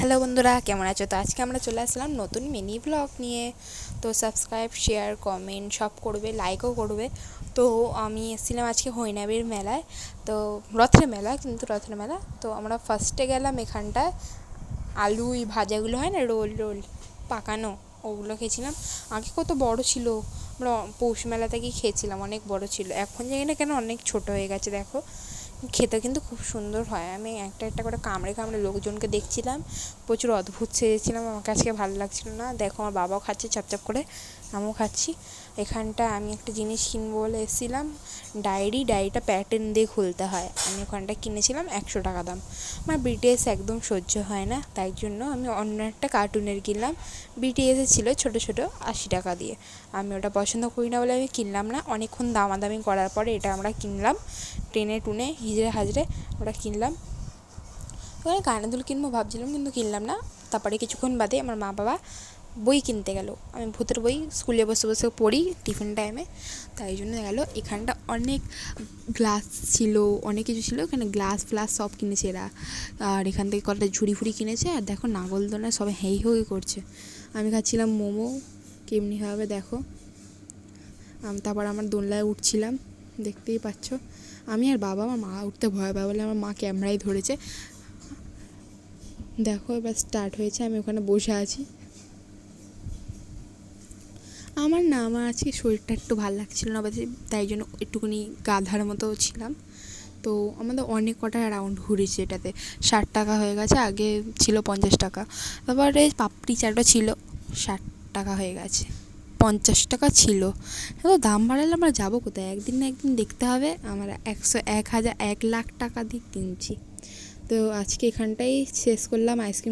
Hello বন্ধুরা, কেমন আছো? তো আজকে আমরা চলে আসলাম নতুন মিনি ব্লগ নিয়ে। তো সাবস্ক্রাইব, শেয়ার, কমেন্ট সব করবে, লাইকও করবে। তো আমি এসেছিলাম আজকে হৈনাবির মেলায়। তো রথের মেলা, কিন্তু রথের মেলা তো আমরা ফার্স্টে গেলাম এখানটায়। আলু এই ভাজাগুলো হয় না, রোল রোল পাকানো, ওগুলো খেয়েছিলাম। আগে কত বড় ছিল, আমরা পৌষ মেলা থেকেই খেয়েছিলাম, অনেক বড় ছিল। এখন জানি না কেন অনেক ছোট হয়ে গেছে। দেখো, খেতে কিন্তু খুব সুন্দর হয়। আমি একটা একটা করে কামড়ে কামড়ে লোকজনকে দেখছিলাম, প্রচুর অদ্ভুত সেজেছিলাম। আমাকে আজকে ভালো লাগছিল না। দেখো, আমার বাবাও খাচ্ছে চপচপ করে, আমিও খাচ্ছি। এখানটা আমি একটা জিনিস কিনবো বলে এসেছিলাম, ডায়েরিটা প্যাটার্ন দিয়ে খুলতে হয়। আমি ওখানটা কিনেছিলাম 100 টাকা দাম। আমার বিটিএস একদম সহ্য হয় না, তাই জন্য আমি অন্য একটা কার্টুনের কিনলাম। বিটিএসে ছিল ছোটো ছোটো, 80 টাকা দিয়ে। আমি ওটা পছন্দ করি না বলে আমি কিনলাম না। অনেকক্ষণ দামাদামি করার পরে এটা আমরা কিনলাম, টেনে টুনে হিজড়ে হাজরে ওটা কিনলাম। ওখানে কানের কিনবো ভাবছিলাম, কিন্তু কিনলাম না। তারপরে কিছুক্ষণ বাদে আমার মা বাবা বই কিনতে গেল। আমি ভূতের বই স্কুলে বসে বসে পড়ি টিফিন টাইমে, তাই জন্য গেল। এখানটা অনেক গ্লাস ছিল, অনেক কিছু ছিল। এখানে গ্লাস ফ্লাস সব কিনেছে এরা। আর এখান থেকে কটা ঝুড়ি ফুড়ি কিনেছে। আর দেখো, নাগলদোলনায় সবাই হেই হই করছে। আমি খাচ্ছিলাম মোমো, কেমনি হবে দেখো। তারপর আমার দোলনায় উঠছিলাম, দেখতেই পাচ্ছ। আমি আর বাবা, আমার মা উঠতে ভয় পায় বলে আমার মা ক্যামেরায় ধরেছে। দেখো, এবার স্টার্ট হয়েছে। আমি ওখানে বসে আছি। আমার আজকে শরীরটা একটু ভালো লাগছিল না, তাই জন্য একটুখানি গাধার মতো ছিলাম। তো আমাদের অনেক কটা রাউন্ড ঘুরেছে এটাতে। 60 টাকা হয়ে গেছে, আগে ছিল 50 টাকা। তারপরে পাপড়ি চাটও ছিল, 60 টাকা হয়ে গেছে। 50 টাকা ছিল। এত দাম বাড়ালে আমরা যাবো কোথায়? একদিন না একদিন দেখতে হবে। আমরা 100, 1000, 1 লাখ টাকা দিয়ে কিনছি। তো আজকে এখানটাই শেষ করলাম আইসক্রিম।